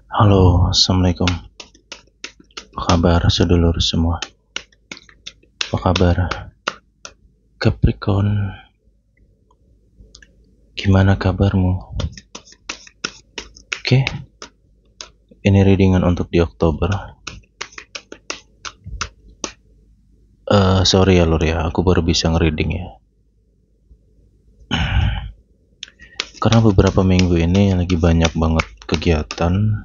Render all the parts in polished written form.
Halo, assalamualaikum. Apa kabar, sedulur semua? Apa kabar, Capricorn? Gimana kabarmu? Oke, ini readingan untuk di Oktober. Sorry ya lur ya, aku baru bisa ngereading ya. Karena beberapa minggu ini lagi banyak banget kegiatan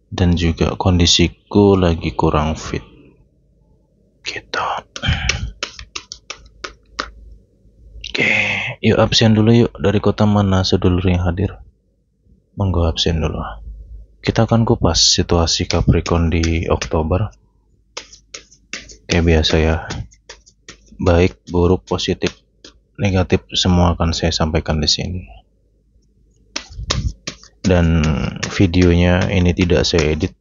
dan juga kondisiku lagi kurang fit. Gitu. Oke, yuk absen dulu yuk. Dari kota mana sedulur yang hadir? Monggo absen dulu. Kita akan kupas situasi Capricorn di Oktober. Kayak biasa ya. Baik, buruk, positif, negatif semua akan saya sampaikan di sini. Dan videonya ini tidak saya edit.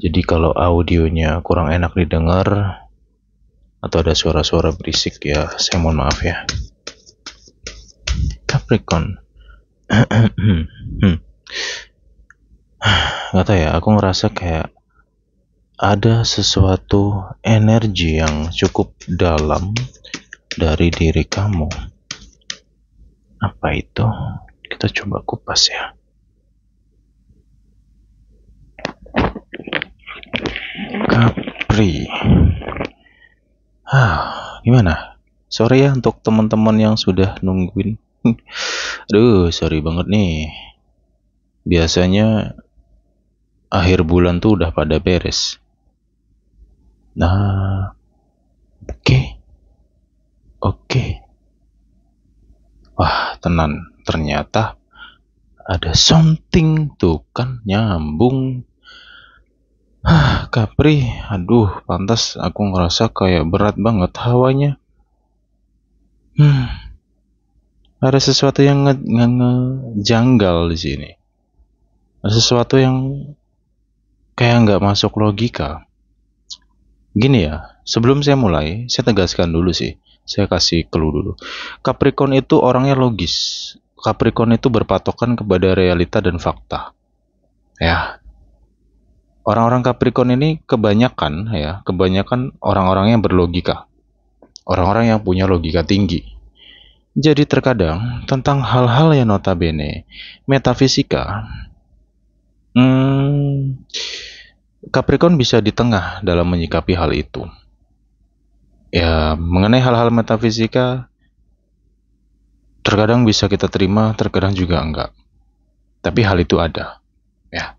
Jadi kalau audionya kurang enak didengar atau ada suara-suara berisik ya, saya mohon maaf ya. Capricorn. Gak tau ya, aku ngerasa kayak ada sesuatu energi yang cukup dalam dari diri kamu. Apa itu? Kita coba kupas ya. Capri. Gimana? Sorry ya untuk teman-teman yang sudah nungguin. Aduh, sorry banget nih. Biasanya akhir bulan tuh udah pada beres. Nah, oke. Wah, tenan. Ternyata ada something tuh kan nyambung. Capri, aduh, pantas aku ngerasa kayak berat banget hawanya. Ada sesuatu yang ngejanggal di sini. Ada sesuatu yang kayak nggak masuk logika. Gini ya, sebelum saya mulai, saya tegaskan dulu sih. Saya kasih clue dulu. Capricorn itu orangnya logis. Capricorn itu berpatokan kepada realita dan fakta. Ya, orang-orang Capricorn ini kebanyakan orang-orang yang berlogika. Orang-orang yang punya logika tinggi. Jadi terkadang tentang hal-hal yang notabene metafisika, Capricorn bisa di tengah dalam menyikapi hal itu. Ya, mengenai hal-hal metafisika, terkadang bisa kita terima, terkadang juga enggak. Tapi hal itu ada. Ya,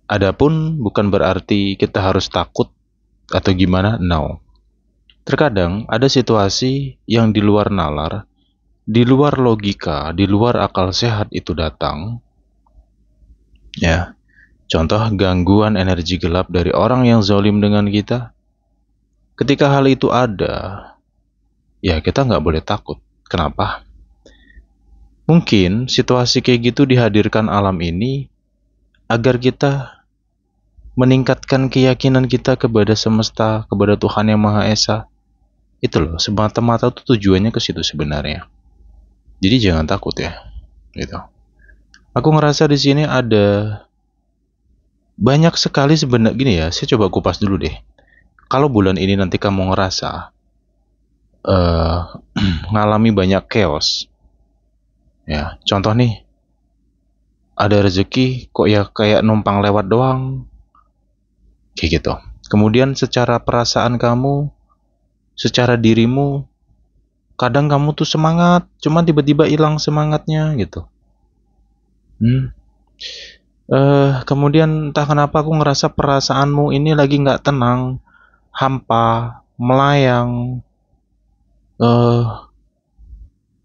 adapun bukan berarti kita harus takut atau gimana, no. Terkadang ada situasi yang di luar nalar, di luar logika, di luar akal sehat itu datang. Ya, contoh gangguan energi gelap dari orang yang zalim dengan kita. Ketika hal itu ada, ya kita nggak boleh takut. Kenapa? Mungkin situasi kayak gitu dihadirkan alam ini agar kita meningkatkan keyakinan kita kepada semesta, kepada Tuhan Yang Maha Esa. Itu loh, semata-mata tuh tujuannya ke situ sebenarnya. Jadi jangan takut ya, gitu. Aku ngerasa di sini ada banyak sekali sebenarnya gini ya. Saya coba kupas dulu deh. Kalau bulan ini nanti kamu ngerasa ngalami banyak chaos, ya. Contoh nih, ada rezeki kok ya kayak numpang lewat doang, kayak gitu. Kemudian secara perasaan kamu, secara dirimu, kadang kamu tuh semangat, cuman tiba-tiba hilang semangatnya gitu. Kemudian entah kenapa aku ngerasa perasaanmu ini lagi nggak tenang, hampa, melayang,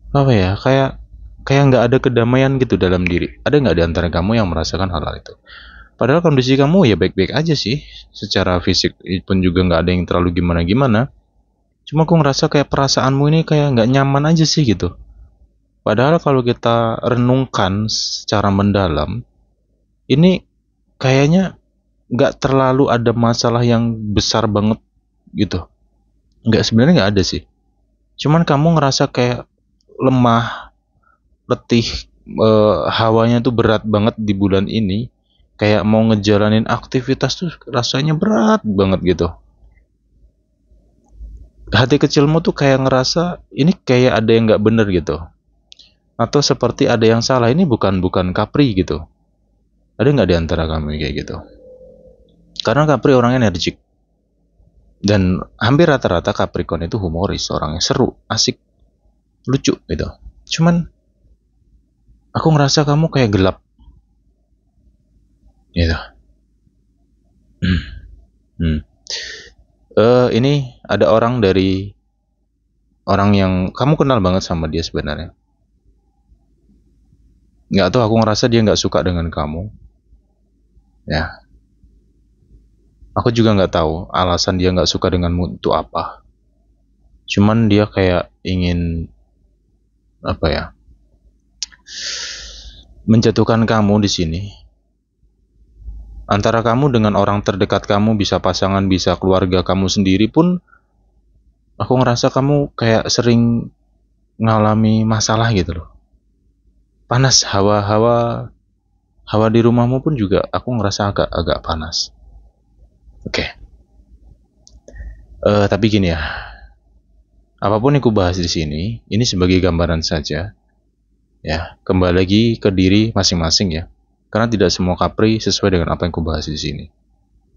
apa ya, kayak nggak ada kedamaian gitu dalam diri. Ada nggak di antara kamu yang merasakan hal-hal itu? Padahal kondisi kamu ya baik-baik aja sih, secara fisik pun juga nggak ada yang terlalu gimana-gimana. Cuma aku ngerasa kayak perasaanmu ini kayak nggak nyaman aja sih gitu. Padahal kalau kita renungkan secara mendalam, ini kayaknya nggak terlalu ada masalah yang besar banget gitu. Sebenarnya nggak ada sih. Cuman kamu ngerasa kayak lemah, letih, hawanya tuh berat banget di bulan ini kayak mau ngejalanin aktivitas tuh rasanya berat banget gitu. Hati kecilmu tuh kayak ngerasa ini kayak ada yang nggak bener gitu, atau seperti ada yang salah. Ini bukan Capri gitu. Ada nggak di antara kami kayak gitu? Karena Capri orangnya energik, dan hampir rata-rata Capricorn itu humoris, orangnya seru, asik, lucu gitu. Cuman aku ngerasa kamu kayak gelap gitu. Hmm. Ini ada orang yang kamu kenal banget sama dia sebenarnya. Nggak tahu, aku ngerasa dia nggak suka dengan kamu. Ya, aku juga nggak tahu alasan dia nggak suka denganmu itu apa. Cuman dia kayak ingin apa ya, menjatuhkan kamu di sini. Antara kamu dengan orang terdekat kamu, bisa pasangan, bisa keluarga kamu sendiri pun, aku ngerasa kamu kayak sering ngalami masalah gitu loh. Panas, hawa di rumahmu pun juga aku ngerasa agak panas. Oke. Tapi gini ya, apapun yang aku bahas di sini, ini sebagai gambaran saja. Ya, kembali lagi ke diri masing-masing ya. Karena tidak semua Capri sesuai dengan apa yang aku bahas di sini.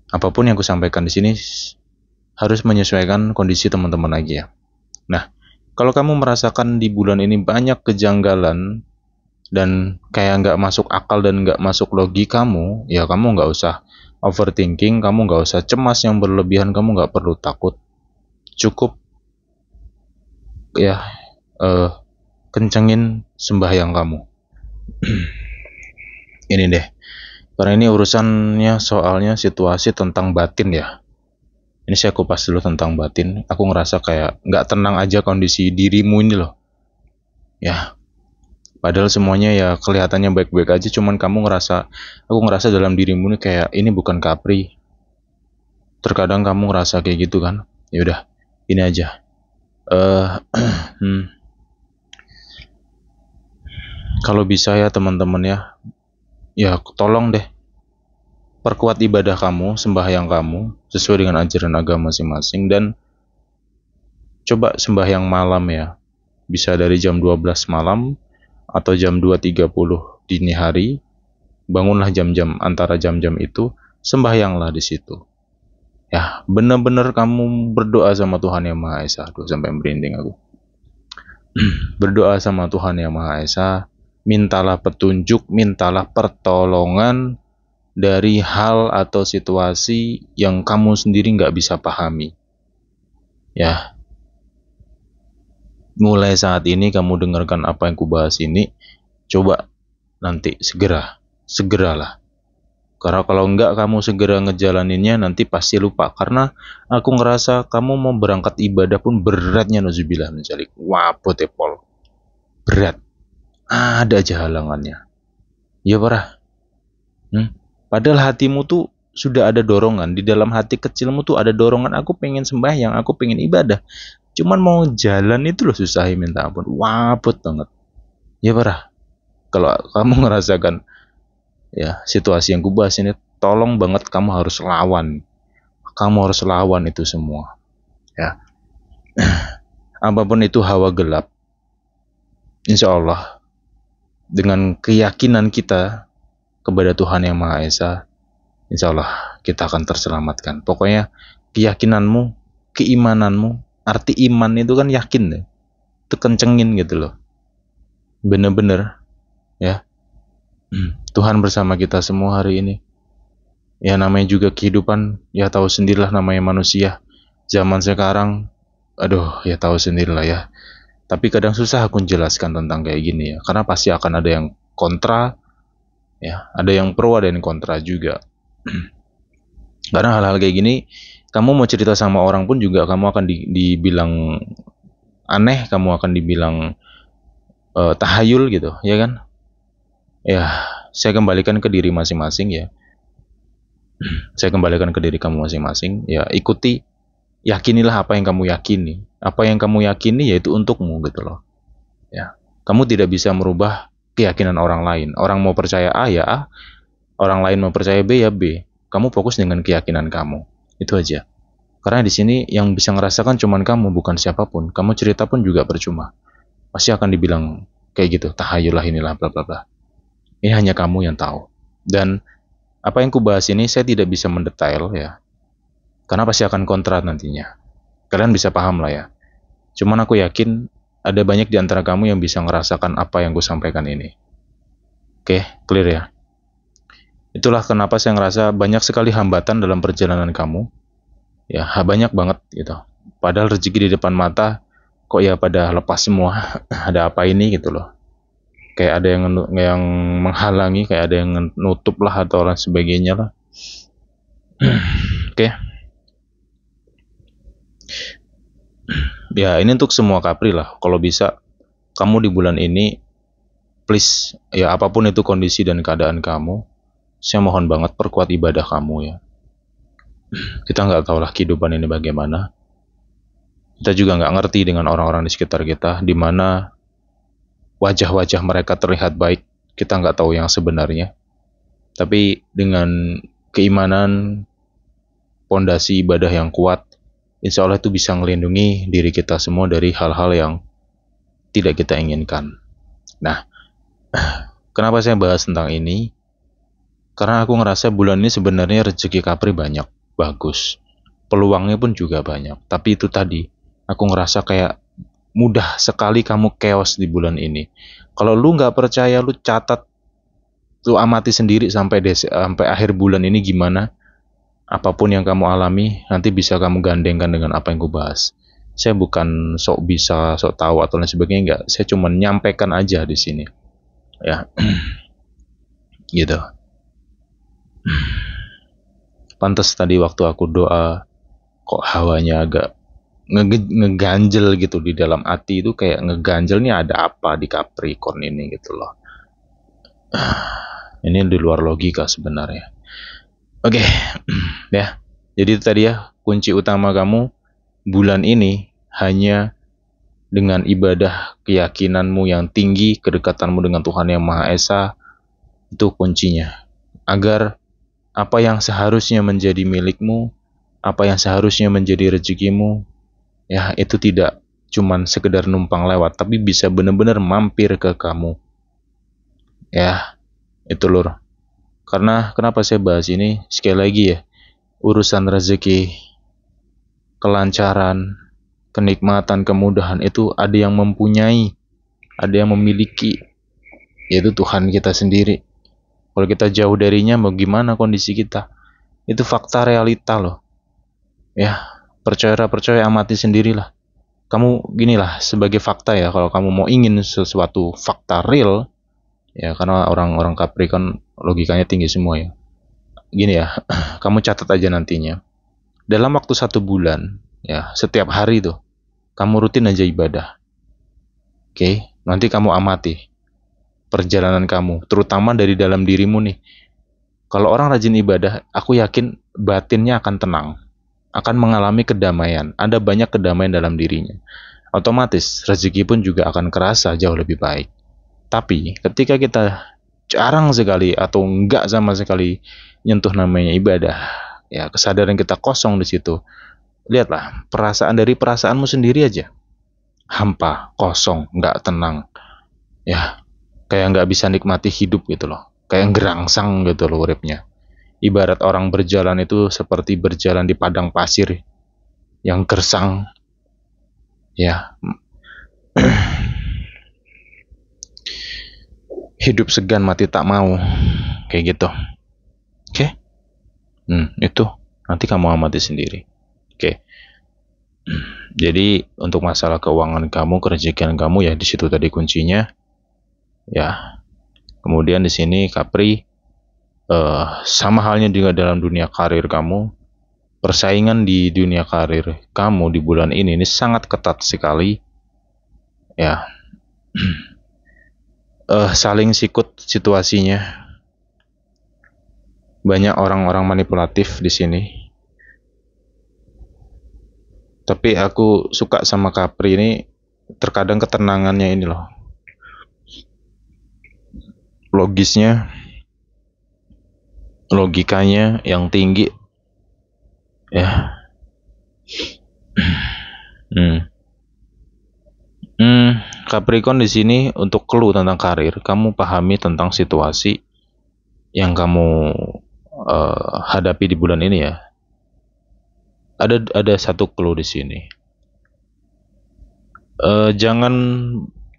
Apapun yang aku sampaikan di sini harus menyesuaikan kondisi teman-teman lagi ya. Nah, kalau kamu merasakan di bulan ini banyak kejanggalan dan kayak nggak masuk akal dan nggak masuk logi kamu, ya kamu nggak usah overthinking, kamu nggak usah cemas yang berlebihan, kamu nggak perlu takut. Cukup ya, kencengin sembahyang kamu. Ini deh, karena ini urusannya soalnya situasi tentang batin ya. Ini saya kupas dulu tentang batin. Aku ngerasa kayak nggak tenang aja kondisi dirimu ini loh. Ya, padahal semuanya ya kelihatannya baik-baik aja, cuman aku ngerasa dalam dirimu ini kayak ini bukan Capri. Terkadang kamu ngerasa kayak gitu kan? Ya udah, ini aja. Kalau bisa ya teman-teman ya tolong deh perkuat ibadah kamu, sembahyang kamu sesuai dengan ajaran agama masing-masing, dan coba sembahyang malam ya. Bisa dari jam 12 malam atau jam 2.30 dini hari. Bangunlah antara jam-jam itu, sembahyanglah di situ. Ya, benar-benar kamu berdoa sama Tuhan Yang Maha Esa. Aduh, sampai merinding aku. Berdoa sama Tuhan Yang Maha Esa, mintalah petunjuk, mintalah pertolongan dari hal atau situasi yang kamu sendiri nggak bisa pahami. Ya, mulai saat ini kamu dengarkan apa yang kubahas ini, coba nanti segeralah. Karena kalau enggak kamu segera ngejalaninnya, nanti pasti lupa. Karena aku ngerasa kamu mau berangkat ibadah pun beratnya, nauzubillah min dzalik. Wah, potepol. Berat. Ada aja halangannya. Ya parah. Padahal hatimu tuh sudah ada dorongan. Di dalam hati kecilmu tuh ada dorongan. Aku pengen sembahyang, aku pengen ibadah. Cuman mau jalan itu loh susah, minta ampun. Waput banget. Ya parah. Kalau kamu ngerasakan ya situasi yang kubahas ini, tolong banget kamu harus lawan. Kamu harus lawan itu semua. Ya. Apapun itu hawa gelap, insya Allah dengan keyakinan kita kepada Tuhan Yang Maha Esa, insya Allah kita akan terselamatkan. Pokoknya keyakinanmu, keimananmu, arti iman itu kan yakin deh. Itu kencengin gitu loh. Bener-bener ya. Tuhan bersama kita semua hari ini. Ya namanya juga kehidupan, ya tahu sendirilah namanya manusia. Zaman sekarang, aduh ya tahu sendirilah ya. Tapi kadang susah aku menjelaskan tentang kayak gini ya. Karena pasti akan ada yang kontra, ya ada yang pro, ada yang kontra juga. Karena hal-hal kayak gini, kamu mau cerita sama orang pun juga kamu akan dibilang aneh, kamu akan dibilang tahayul gitu, ya kan? Ya, saya kembalikan ke diri masing-masing ya. Saya kembalikan ke diri kamu masing-masing. Ya, ikuti, yakinilah apa yang kamu yakini. Apa yang kamu yakini yaitu untukmu gitu loh. Ya, kamu tidak bisa merubah keyakinan orang lain. Orang mau percaya A ya A, orang lain mau percaya B ya B. Kamu fokus dengan keyakinan kamu. Itu aja. Karena di sini yang bisa ngerasakan cuman kamu, bukan siapapun. Kamu cerita pun juga percuma. Pasti akan dibilang kayak gitu, tahayulah inilah bla bla bla. Ini hanya kamu yang tahu. Dan apa yang kubahas ini saya tidak bisa mendetail ya. Karena pasti akan kontra nantinya. Kalian bisa paham lah ya. Cuman aku yakin ada banyak di antara kamu yang bisa ngerasakan apa yang gue sampaikan ini. Oke, clear ya? Itulah kenapa saya ngerasa banyak sekali hambatan dalam perjalanan kamu. Ya, banyak banget gitu. Padahal rezeki di depan mata, kok ya pada lepas semua. Ada apa ini gitu loh. Kayak ada yang menghalangi, kayak ada yang nutup lah atau lain sebagainya lah. Oke. Ya, ini untuk semua Kapri lah. Kalau bisa, kamu di bulan ini, please, ya apapun itu kondisi dan keadaan kamu, saya mohon banget perkuat ibadah kamu ya. Kita nggak tahu lah kehidupan ini bagaimana. Kita juga nggak ngerti dengan orang-orang di sekitar kita, di mana wajah-wajah mereka terlihat baik, kita nggak tahu yang sebenarnya. Tapi dengan keimanan, pondasi ibadah yang kuat, insya Allah itu bisa melindungi diri kita semua dari hal-hal yang tidak kita inginkan. Nah, kenapa saya bahas tentang ini? Karena aku ngerasa bulan ini sebenarnya rezeki Kapri banyak, bagus. Peluangnya pun juga banyak. Tapi itu tadi, aku ngerasa kayak mudah sekali kamu chaos di bulan ini. Kalau lu nggak percaya, lu catat, lu amati sendiri sampai akhir bulan ini gimana. Apapun yang kamu alami, nanti bisa kamu gandengkan dengan apa yang gue bahas. Saya bukan sok bisa, sok tahu atau lain sebagainya, enggak. Saya cuma nyampaikan aja di sini. Ya, gitu. Pantes tadi waktu aku doa, kok hawanya agak ngeganjel gitu di dalam hati itu, kayak ngeganjel nih ada apa di Capricorn ini gitu loh. Ini di luar logika sebenarnya. Oke, ya. Jadi itu tadi ya, kunci utama kamu bulan ini hanya dengan ibadah, keyakinanmu yang tinggi, kedekatanmu dengan Tuhan Yang Maha Esa, itu kuncinya. Agar apa yang seharusnya menjadi milikmu, apa yang seharusnya menjadi rezekimu, ya itu tidak cuman sekedar numpang lewat, tapi bisa benar-benar mampir ke kamu. Ya, itu lur. Karena kenapa saya bahas ini? Sekali lagi ya, urusan rezeki, kelancaran, kenikmatan, kemudahan itu ada yang mempunyai, ada yang memiliki, yaitu Tuhan kita sendiri. Kalau kita jauh darinya, bagaimana kondisi kita? Itu fakta realita loh. Ya, percaya amati sendirilah. Kamu ginilah sebagai fakta ya, kalau kamu mau ingin sesuatu fakta real, ya karena orang-orang Capri kan logikanya tinggi semua ya. Gini ya, kamu catat aja nantinya. Dalam waktu 1 bulan, ya setiap hari tuh, kamu rutin aja ibadah. Oke, nanti kamu amati perjalanan kamu, terutama dari dalam dirimu nih. Kalau orang rajin ibadah, aku yakin batinnya akan tenang, akan mengalami kedamaian. Ada banyak kedamaian dalam dirinya. Otomatis rezeki pun juga akan kerasa jauh lebih baik. Tapi ketika kita jarang sekali atau enggak sama sekali nyentuh namanya ibadah, ya kesadaran kita kosong di situ. Lihatlah dari perasaanmu sendiri aja, hampa, kosong, enggak tenang. Ya, kayak nggak bisa nikmati hidup gitu loh, kayak gerangsang gitu loh uripnya. Ibarat orang berjalan itu seperti berjalan di padang pasir yang gersang, ya. Hidup segan mati tak mau, kayak gitu. Oke? Itu nanti kamu amati sendiri. Oke. Jadi untuk masalah keuangan kamu, kerezekian kamu ya di situ tadi kuncinya. Ya. Kemudian di sini Capri, sama halnya juga dalam dunia karir kamu, persaingan di dunia karir kamu di bulan ini sangat ketat sekali. Ya. Saling sikut situasinya. Banyak orang-orang manipulatif di sini. Tapi aku suka sama Capri ini, terkadang ketenangannya ini loh. Logisnya logikanya yang tinggi, ya. Hmm. Capricorn di sini untuk clue tentang karir, kamu pahami tentang situasi yang kamu hadapi di bulan ini ya. Ada satu clue di sini. Jangan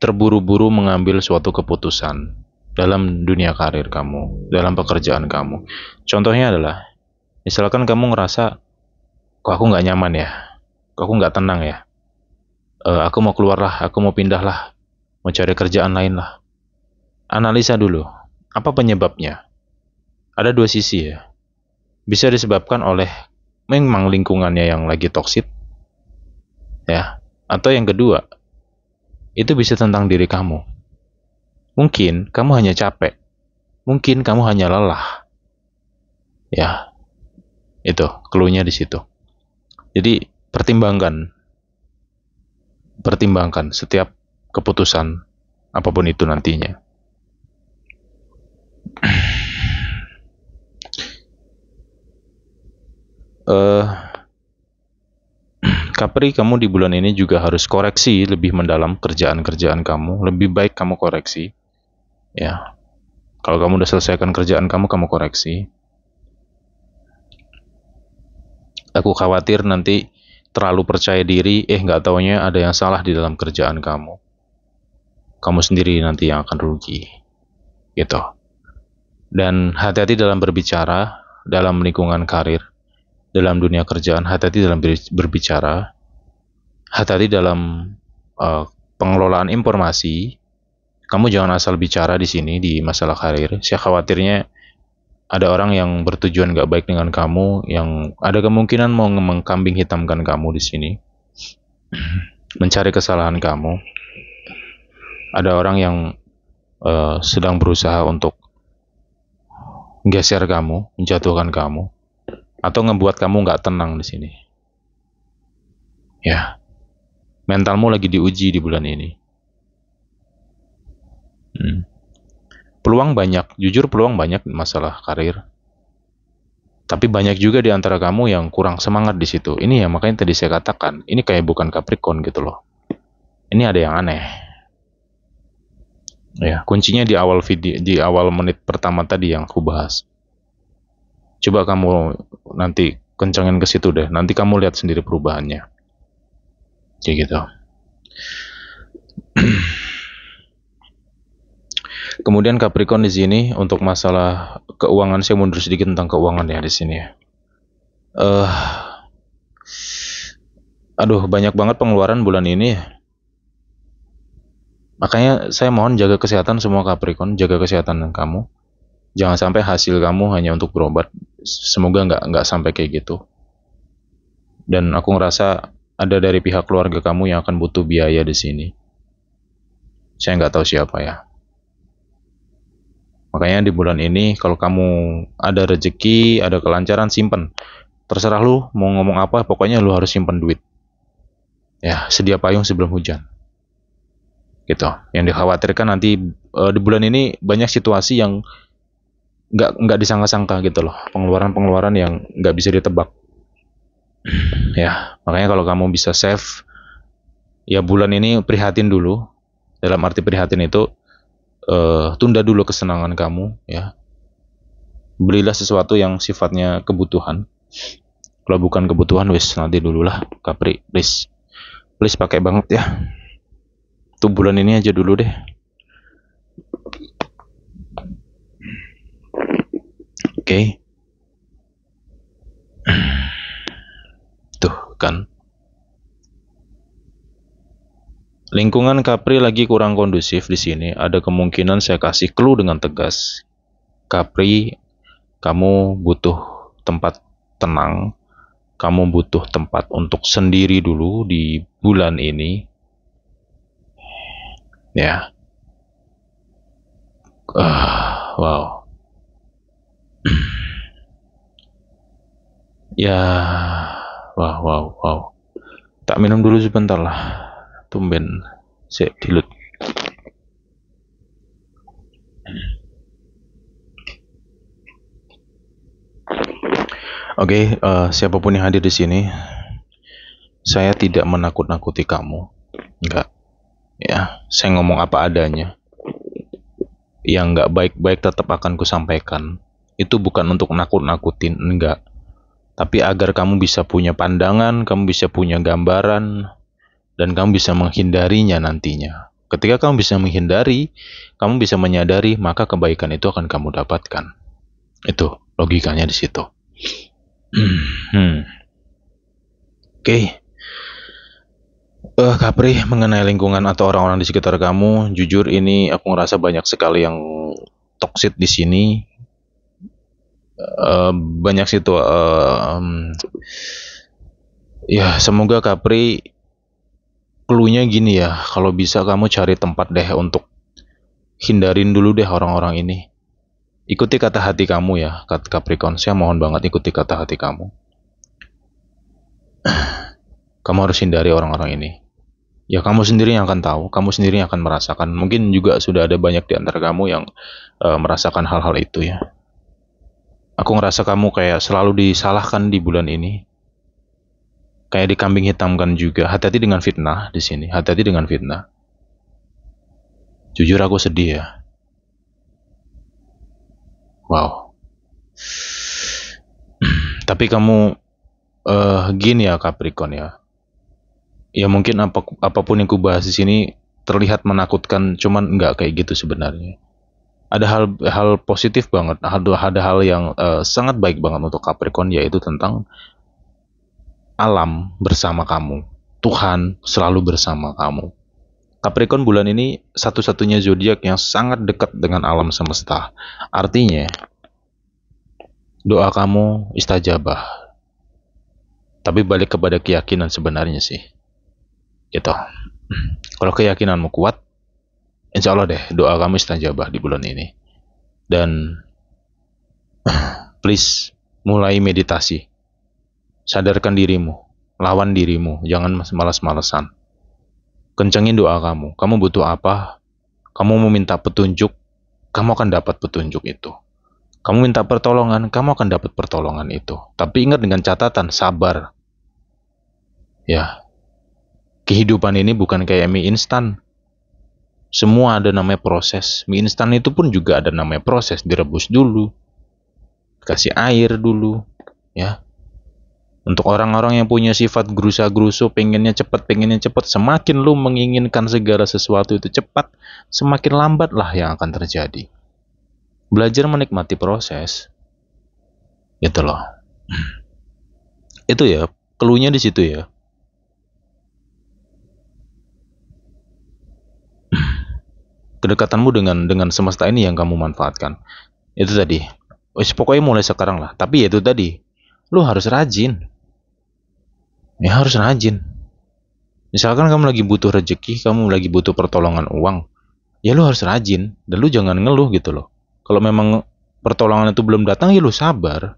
terburu-buru mengambil suatu keputusan dalam dunia karir kamu, dalam pekerjaan kamu. Contohnya adalah, misalkan kamu ngerasa, kok aku nggak nyaman ya, kok aku nggak tenang ya, aku mau keluar lah, aku mau pindah lah, mau cari kerjaan lain lah. Analisa dulu, apa penyebabnya? Ada dua sisi ya. Bisa disebabkan oleh memang lingkungannya yang lagi toksik, ya. Atau yang kedua, itu bisa tentang diri kamu. Mungkin kamu hanya capek, mungkin kamu hanya lelah. Ya, itu clue-nya di situ. Jadi pertimbangkan setiap keputusan apapun itu nantinya. Capri, kamu di bulan ini juga harus koreksi lebih mendalam kerjaan-kerjaan kamu. Lebih baik kamu koreksi. Ya, kalau kamu udah selesaikan kerjaan kamu, kamu koreksi. Aku khawatir nanti terlalu percaya diri, nggak taunya ada yang salah di dalam kerjaan kamu. Kamu sendiri nanti yang akan rugi. Gitu. Dan hati-hati dalam berbicara, dalam lingkungan karir, dalam dunia kerjaan, hati-hati dalam berbicara, hati-hati dalam pengelolaan informasi. Kamu jangan asal bicara di sini di masalah karir. Saya khawatirnya ada orang yang bertujuan gak baik dengan kamu, yang ada kemungkinan mau mengkambing hitamkan kamu di sini, mencari kesalahan kamu. Ada orang yang sedang berusaha untuk geser kamu, menjatuhkan kamu, atau ngebuat kamu nggak tenang di sini. Ya, mentalmu lagi diuji di bulan ini. Peluang banyak, jujur peluang banyak masalah karir. Tapi banyak juga di antara kamu yang kurang semangat di situ. Ini ya makanya tadi saya katakan, ini kayak bukan Capricorn gitu loh. Ini ada yang aneh. Ya, kuncinya di awal video, di awal menit pertama tadi yang aku bahas. Coba kamu nanti kencengin ke situ deh. Nanti kamu lihat sendiri perubahannya. Kayak gitu. Kemudian Capricorn di sini untuk masalah keuangan, saya mundur sedikit tentang keuangan ya di sini ya. Aduh, banyak banget pengeluaran bulan ini. Makanya saya mohon jaga kesehatan semua Capricorn, jaga kesehatan kamu. Jangan sampai hasil kamu hanya untuk berobat. Semoga nggak sampai kayak gitu. Dan aku ngerasa ada dari pihak keluarga kamu yang akan butuh biaya di sini. Saya nggak tahu siapa ya. Makanya di bulan ini kalau kamu ada rezeki, ada kelancaran, simpen. Terserah lu mau ngomong apa, pokoknya lu harus simpen duit. Ya, sedia payung sebelum hujan. Gitu. Yang dikhawatirkan nanti di bulan ini banyak situasi yang nggak disangka-sangka gitu loh, pengeluaran yang nggak bisa ditebak. Ya, makanya kalau kamu bisa save, ya bulan ini prihatin dulu. Dalam arti prihatin itu tunda dulu kesenangan kamu, ya. Belilah sesuatu yang sifatnya kebutuhan. Kalau bukan kebutuhan, wis nanti dulu lah, Capri, please pakai banget ya. Tuh bulan ini aja dulu deh. Oke. Tuh kan. Lingkungan Capri lagi kurang kondusif di sini. Ada kemungkinan saya kasih clue dengan tegas. Capri, kamu butuh tempat tenang. Kamu butuh tempat untuk sendiri dulu di bulan ini. Ya. Wow. Ya. Wow. Tak minum dulu sebentar lah. Tumben. Saya dilut. Oke, siapapun yang hadir di sini, saya tidak menakut-nakuti kamu. Enggak. Ya, saya ngomong apa adanya. Yang nggak baik-baik tetap akan kusampaikan. Itu bukan untuk nakut-nakutin, enggak. Tapi agar kamu bisa punya pandangan, kamu bisa punya gambaran, dan kamu bisa menghindarinya nantinya. Ketika kamu bisa menghindari, kamu bisa menyadari, maka kebaikan itu akan kamu dapatkan. Itu logikanya di situ. Oke. Kapri, mengenai lingkungan atau orang-orang di sekitar kamu, jujur ini aku ngerasa banyak sekali yang toxic di sini. Banyak situ. Ya, semoga Kapri clue-nya gini ya. Kalau bisa kamu cari tempat deh untuk hindarin dulu deh orang-orang ini. Ikuti kata hati kamu ya, kata Capricorn. Saya mohon banget ikuti kata hati kamu. Kamu harus hindari orang-orang ini. Ya kamu sendiri yang akan tahu, kamu sendiri yang akan merasakan. Mungkin juga sudah ada banyak di antara kamu yang merasakan hal-hal itu ya. Aku ngerasa kamu kayak selalu disalahkan di bulan ini. Kayak dikambing hitamkan juga. Hati-hati dengan fitnah di sini. Hati-hati dengan fitnah. Jujur aku sedih ya. Wow. Tapi kamu gini ya Capricorn ya. Ya mungkin apapun yang kubahas di sini terlihat menakutkan, cuman nggak kayak gitu sebenarnya. Ada hal positif banget, ada hal yang sangat baik banget untuk Capricorn, yaitu tentang alam bersama kamu. Tuhan selalu bersama kamu. Capricorn bulan ini satu-satunya zodiak yang sangat dekat dengan alam semesta. Artinya, doa kamu istajabah. Tapi balik kepada keyakinan sebenarnya sih. Gitu. Kalau keyakinanmu kuat, insya Allah deh doa kamu istajabah di bulan ini. Dan please mulai meditasi. Sadarkan dirimu, lawan dirimu, jangan malas-malesan. Kencengin doa kamu. Kamu butuh apa? Kamu meminta petunjuk, kamu akan dapat petunjuk itu. Kamu minta pertolongan, kamu akan dapat pertolongan itu. Tapi ingat dengan catatan, sabar. Ya, kehidupan ini bukan kayak mie instan. Semua ada namanya proses. Mie instan itu pun juga ada namanya proses. Direbus dulu, kasih air dulu, ya. Untuk orang-orang yang punya sifat gerusa-gerusu, pengennya cepat, semakin lu menginginkan segala sesuatu itu cepat, semakin lambatlah yang akan terjadi. Belajar menikmati proses, gitu loh. Itu ya, clue-nya di situ ya. Kedekatanmu dengan semesta ini yang kamu manfaatkan. Itu tadi. Wis pokoknya mulai sekarang lah. Tapi ya itu tadi, lu harus rajin. Ya harus rajin. Misalkan kamu lagi butuh rezeki, kamu lagi butuh pertolongan uang, ya lu harus rajin dan lu jangan ngeluh gitu loh. Kalau memang pertolongan itu belum datang, ya lu sabar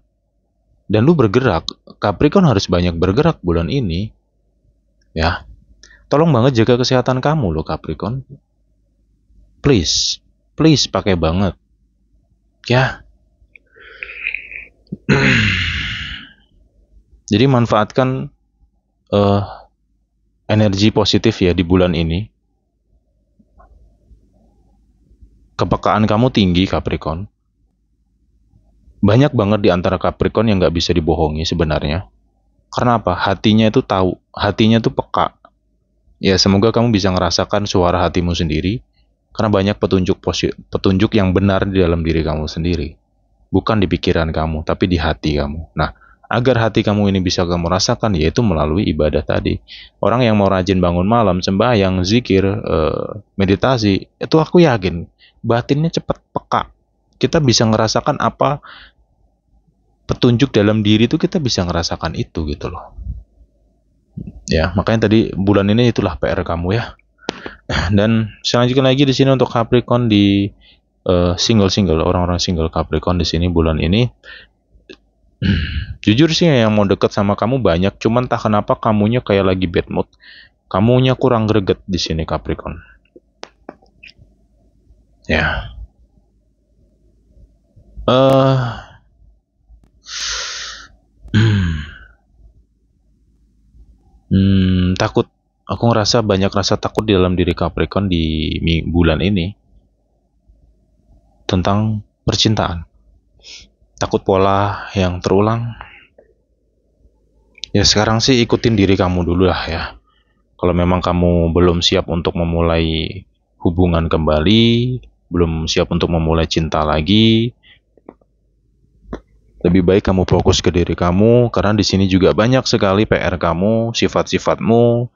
dan lu bergerak. Capricorn harus banyak bergerak bulan ini, ya. Tolong banget jaga kesehatan kamu loh Capricorn. Please, please pakai banget, ya. Jadi manfaatkan energi positif ya di bulan ini. Kepekaan kamu tinggi Capricorn. Banyak banget di antara Capricorn yang nggak bisa dibohongi sebenarnya. Karena apa? Hatinya itu tahu, hatinya itu peka. Ya semoga kamu bisa ngerasakan suara hatimu sendiri. Karena banyak petunjuk yang benar di dalam diri kamu sendiri. Bukan di pikiran kamu, tapi di hati kamu. Nah, agar hati kamu ini bisa kamu rasakan, yaitu melalui ibadah tadi. Orang yang mau rajin bangun malam, sembahyang, zikir, meditasi, itu aku yakin batinnya cepat peka. Kita bisa ngerasakan apa petunjuk dalam diri itu, kita bisa ngerasakan itu gitu loh. Ya, makanya tadi bulan ini itulah PR kamu ya. Dan selanjutnya lagi di sini untuk Capricorn di single orang-orang single Capricorn di sini bulan ini. Jujur sih yang mau deket sama kamu banyak, cuman tak kenapa kamunya kayak lagi bad mood. Kamunya kurang greget di sini Capricorn. Ya. takut. Aku ngerasa banyak rasa takut di dalam diri Capricorn di bulan ini tentang percintaan. Takut pola yang terulang. Ya sekarang sih ikutin diri kamu dulu lah ya. Kalau memang kamu belum siap untuk memulai hubungan kembali, belum siap untuk memulai cinta lagi, lebih baik kamu fokus ke diri kamu, karena di sini juga banyak sekali PR kamu, sifat-sifatmu,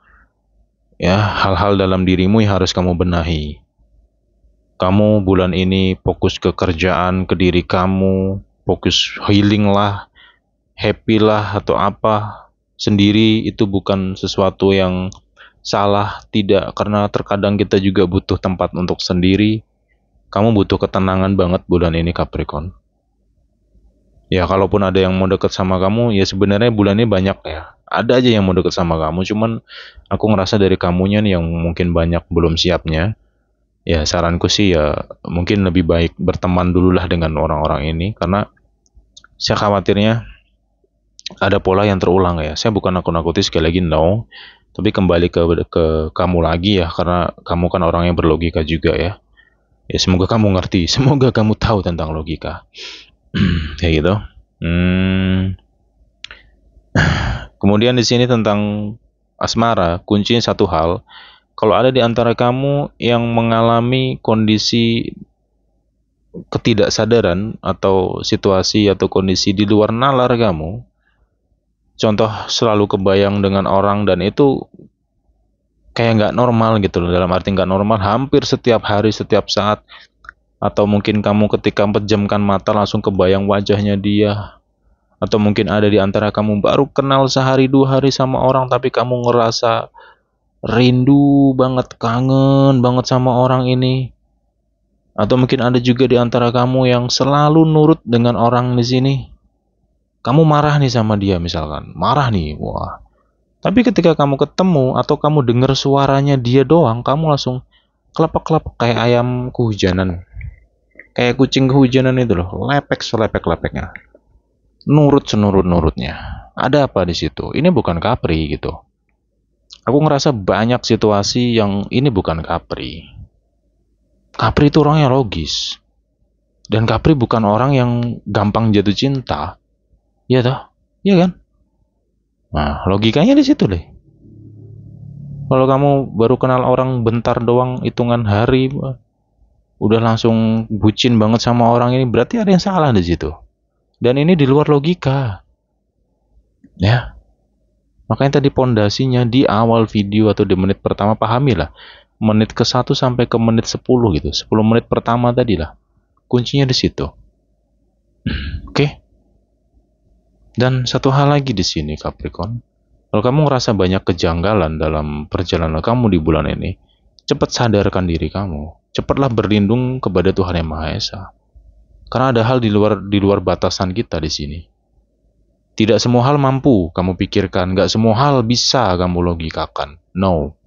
ya hal-hal dalam dirimu yang harus kamu benahi. Kamu bulan ini fokus ke kerjaan, ke diri kamu, fokus healing lah, happy lah atau apa. Sendiri itu bukan sesuatu yang salah, tidak, karena terkadang kita juga butuh tempat untuk sendiri. Kamu butuh ketenangan banget bulan ini Capricorn. Ya kalaupun ada yang mau deket sama kamu, ya sebenarnya bulan ini banyak ya. Ada aja yang mau deket sama kamu, cuman aku ngerasa dari kamunya nih yang mungkin banyak belum siapnya. Ya saranku sih ya mungkin lebih baik berteman dulu lah dengan orang-orang ini, karena saya khawatirnya ada pola yang terulang ya. Saya bukan nakut-nakuti, sekali lagi no, tapi kembali ke kamu lagi ya, karena kamu kan orang yang berlogika juga ya. Ya semoga kamu ngerti, semoga kamu tahu tentang logika. Kayak gitu. Kemudian di sini tentang asmara, kuncinya satu hal. Kalau ada di antara kamu yang mengalami kondisi ketidaksadaran atau situasi atau kondisi di luar nalar kamu, contoh selalu kebayang dengan orang dan itu kayak nggak normal gitu loh, dalam arti nggak normal hampir setiap hari, setiap saat, atau mungkin kamu ketika pejamkan mata langsung kebayang wajahnya dia, atau mungkin ada di antara kamu baru kenal sehari dua hari sama orang tapi kamu ngerasa rindu banget, kangen banget sama orang ini. Atau mungkin ada juga di antara kamu yang selalu nurut dengan orang di sini. Kamu marah nih sama dia misalkan, marah nih, wah. Tapi ketika kamu ketemu atau kamu dengar suaranya dia doang, kamu langsung klepek-klepek kayak ayam kehujanan. Kayak kucing kehujanan itu loh, lepek selepek-lepeknya. Nurut senurut-nurutnya. Ada apa di situ? Ini bukan Capri gitu. Aku ngerasa banyak situasi yang ini bukan Capri. Capri itu orangnya logis. Dan Capri bukan orang yang gampang jatuh cinta. Iya toh? Iya kan? Nah, logikanya di situ deh. Kalau kamu baru kenal orang bentar doang, hitungan hari, udah langsung bucin banget sama orang ini, berarti ada yang salah di situ. Dan ini di luar logika. Ya. Makanya tadi pondasinya di awal video atau di menit pertama, pahamilah. Menit ke 1 sampai ke menit 10 gitu. 10 menit pertama tadi lah. Kuncinya di situ. Oke. Dan satu hal lagi di sini Capricorn. Kalau kamu ngerasa banyak kejanggalan dalam perjalanan kamu di bulan ini, cepat sadarkan diri kamu. Cepatlah berlindung kepada Tuhan Yang Maha Esa. Karena ada hal di luar batasan kita di sini. Tidak semua hal mampu kamu pikirkan, nggak semua hal bisa kamu logikakan. No,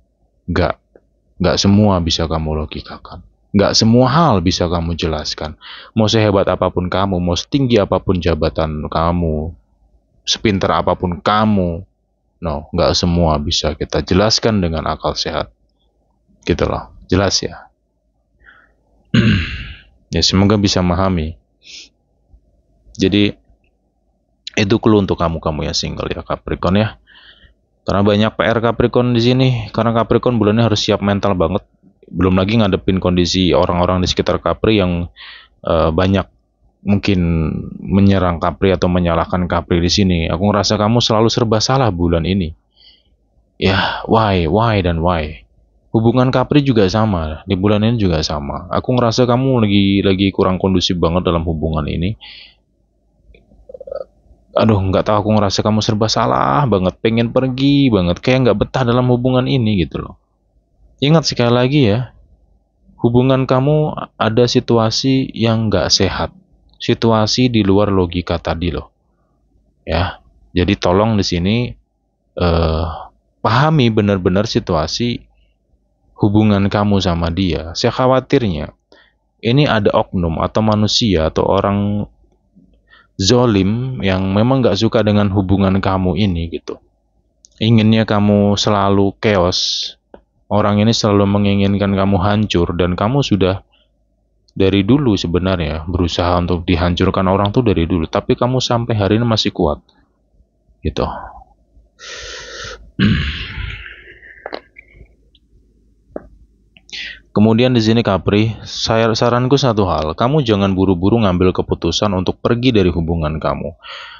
nggak semua bisa kamu logikakan. Nggak semua hal bisa kamu jelaskan. Mau sehebat apapun kamu, mau setinggi apapun jabatan kamu, sepintar apapun kamu, no, nggak semua bisa kita jelaskan dengan akal sehat. Gitu loh, jelas ya. Ya semoga bisa memahami. Jadi itu clue untuk kamu yang single ya Capricorn ya. Karena banyak PR Capricorn di sini. Karena Capricorn bulannya harus siap mental banget. Belum lagi ngadepin kondisi orang-orang di sekitar Capri yang banyak mungkin menyerang Capri atau menyalahkan Capri di sini. Aku ngerasa kamu selalu serba salah bulan ini. Ya, why dan why. Hubungan Capri juga sama. Di bulan ini juga sama. Aku ngerasa kamu lagi kurang kondusif banget dalam hubungan ini. Aduh, nggak tahu, aku ngerasa kamu serba salah banget, pengen pergi banget, kayak nggak betah dalam hubungan ini gitu loh. Ingat sekali lagi ya, hubungan kamu ada situasi yang nggak sehat, situasi di luar logika tadi loh, ya. Jadi tolong di sini pahami benar-benar situasi hubungan kamu sama dia. Saya khawatirnya ini ada oknum atau manusia atau orang zolim yang memang nggak suka dengan hubungan kamu ini gitu. inginnya kamu selalu chaos. Orang ini selalu menginginkan kamu hancur, dan kamu sudah dari dulu sebenarnya berusaha untuk dihancurkan orang tuh dari dulu, tapi kamu sampai hari ini masih kuat gitu. Kemudian di sini Capri, saranku satu hal, kamu jangan buru-buru ngambil keputusan untuk pergi dari hubungan kamu.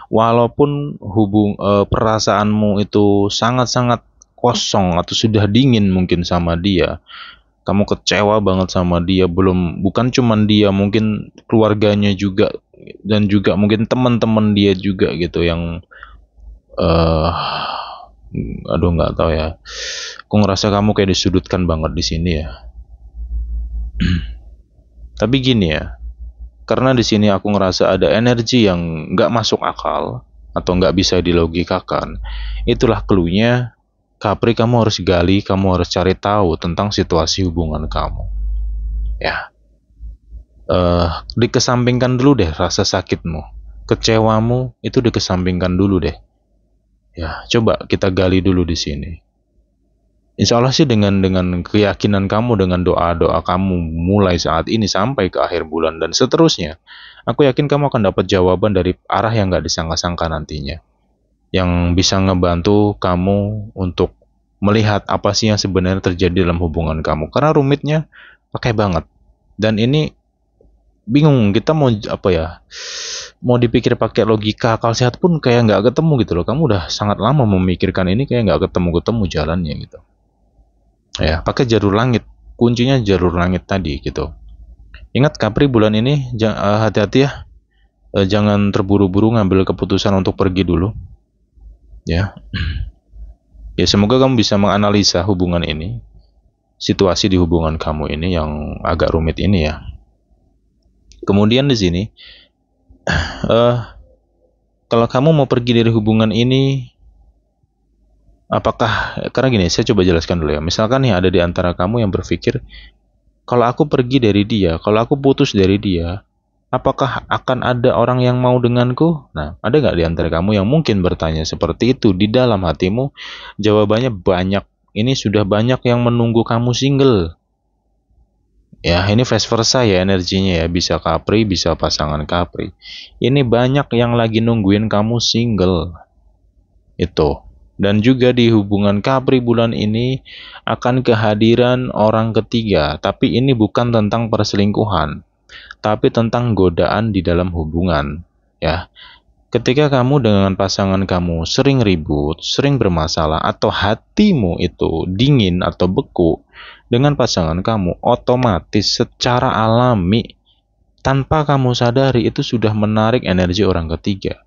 Walaupun perasaanmu itu sangat-sangat kosong atau sudah dingin mungkin sama dia, kamu kecewa banget sama dia, bukan cuman dia, mungkin keluarganya juga, dan juga mungkin teman-teman dia juga gitu yang eh aduh nggak tahu ya. Aku ngerasa kamu kayak disudutkan banget di sini ya. Tapi gini ya, karena di sini aku ngerasa ada energi yang nggak masuk akal atau nggak bisa dilogikakan. Itulah clue-nya, Capri, kamu harus gali, kamu harus cari tahu tentang situasi hubungan kamu. Ya, dikesampingkan dulu deh rasa sakitmu, kecewamu itu dikesampingkan dulu deh. Ya, coba kita gali dulu di sini. Insya Allah sih dengan keyakinan kamu, dengan doa-doa kamu mulai saat ini sampai ke akhir bulan dan seterusnya, aku yakin kamu akan dapat jawaban dari arah yang nggak disangka-sangka nantinya, yang bisa ngebantu kamu untuk melihat apa sih yang sebenarnya terjadi dalam hubungan kamu. Karena rumitnya pakai banget. Dan ini bingung kita mau apa ya, mau dipikir pakai logika akal sehat pun kayak nggak ketemu gitu loh. Kamu udah sangat lama memikirkan ini, kayak nggak ketemu jalannya gitu ya. Pakai jalur langit, kuncinya jalur langit tadi gitu. Ingat Capri, bulan ini hati-hati ya. Jangan terburu-buru ngambil keputusan untuk pergi dulu ya. Ya, semoga kamu bisa menganalisa hubungan ini, situasi di hubungan kamu ini yang agak rumit ini ya. Kemudian di sini, eh kalau kamu mau pergi dari hubungan ini, apakah, karena gini, saya coba jelaskan dulu ya. Misalkan nih ada di antara kamu yang berpikir, kalau aku pergi dari dia, kalau aku putus dari dia, apakah akan ada orang yang mau denganku? Nah, ada nggak di antara kamu yang mungkin bertanya seperti itu di dalam hatimu? Jawabannya banyak. Ini sudah banyak yang menunggu kamu single. Ya, ini vice versa ya energinya ya. Bisa Capri, bisa pasangan Capri. Ini banyak yang lagi nungguin kamu single. Itu. Dan juga di hubungan Capri bulan ini akan kehadiran orang ketiga. Tapi ini bukan tentang perselingkuhan, tapi tentang godaan di dalam hubungan. Ya, ketika kamu dengan pasangan kamu sering ribut, sering bermasalah, atau hatimu itu dingin atau beku dengan pasangan kamu, otomatis secara alami tanpa kamu sadari itu sudah menarik energi orang ketiga.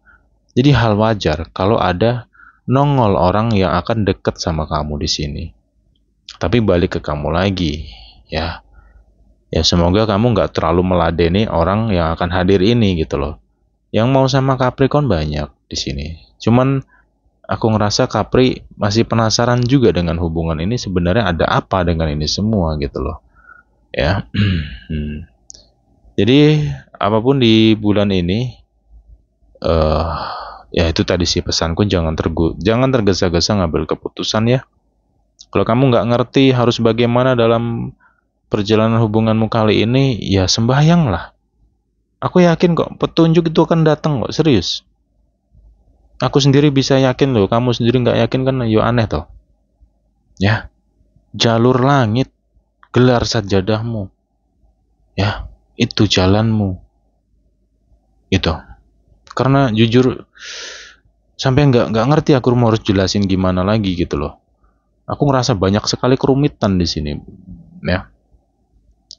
Jadi hal wajar kalau ada nongol orang yang akan dekat sama kamu di sini. Tapi balik ke kamu lagi, ya. Ya, semoga kamu nggak terlalu meladeni orang yang akan hadir ini gitu loh. Yang mau sama Capricorn banyak di sini. Cuman aku ngerasa Capri masih penasaran juga dengan hubungan ini, sebenarnya ada apa dengan ini semua gitu loh. Ya. Jadi apapun di bulan ini, eh ya itu tadi sih pesanku, jangan tergesa-gesa ngambil keputusan ya. Kalau kamu nggak ngerti harus bagaimana dalam perjalanan hubunganmu kali ini, ya sembahyanglah. Aku yakin kok petunjuk itu akan datang kok, serius. Aku sendiri bisa yakin loh, kamu sendiri nggak yakin kan, yo aneh toh. Ya, jalur langit, gelar sajadahmu. Ya, itu jalanmu. Itu. Karena jujur, sampai nggak ngerti aku mau harus jelasin gimana lagi gitu loh. Aku ngerasa banyak sekali kerumitan di sini. Ya,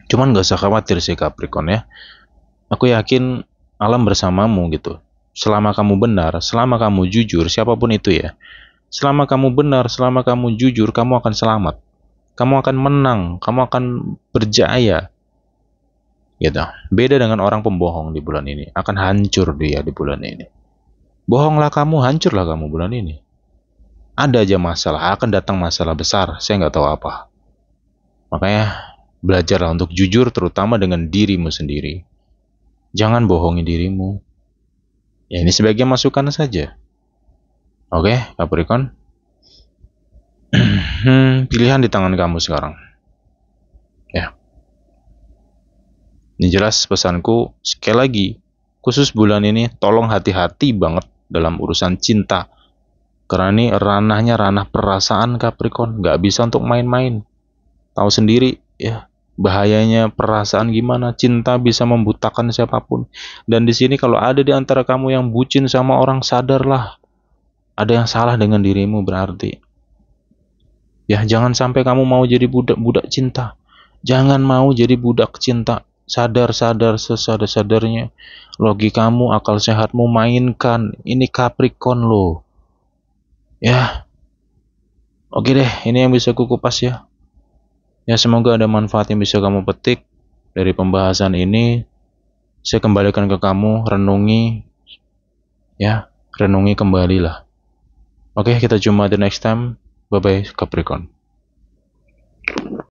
cuman nggak usah khawatir sih Capricorn ya. Aku yakin alam bersamamu gitu. Selama kamu benar, selama kamu jujur, siapapun itu ya. Selama kamu benar, selama kamu jujur, kamu akan selamat. Kamu akan menang, kamu akan berjaya. Gitu. Beda dengan orang pembohong di bulan ini. Akan hancur dia di bulan ini. Bohonglah kamu, hancurlah kamu bulan ini. Ada aja masalah, akan datang masalah besar. Saya nggak tahu apa. Makanya belajarlah untuk jujur, terutama dengan dirimu sendiri. Jangan bohongi dirimu. Ya, ini sebagai masukan saja. Oke, Capricorn. Pilihan di tangan kamu sekarang. Ya, ini jelas pesanku sekali lagi, khusus bulan ini tolong hati-hati banget dalam urusan cinta. Karena ini ranahnya ranah perasaan Capricorn, nggak bisa untuk main-main. Tahu sendiri ya bahayanya perasaan gimana, cinta bisa membutakan siapapun. Dan di sini kalau ada di antara kamu yang bucin sama orang, sadarlah ada yang salah dengan dirimu berarti. Ya jangan sampai kamu mau jadi budak-budak cinta. Jangan mau jadi budak cinta. Sadar-sadar sesadar-sadarnya. Logikamu, akal sehatmu mainkan. Ini Capricorn loh. Ya, oke deh, ini yang bisa kukupas ya. Ya, semoga ada manfaat yang bisa kamu petik dari pembahasan ini. Saya kembalikan ke kamu, renungi, ya, renungi kembali lah. Oke, kita jumpa the next time. Bye-bye, Capricorn.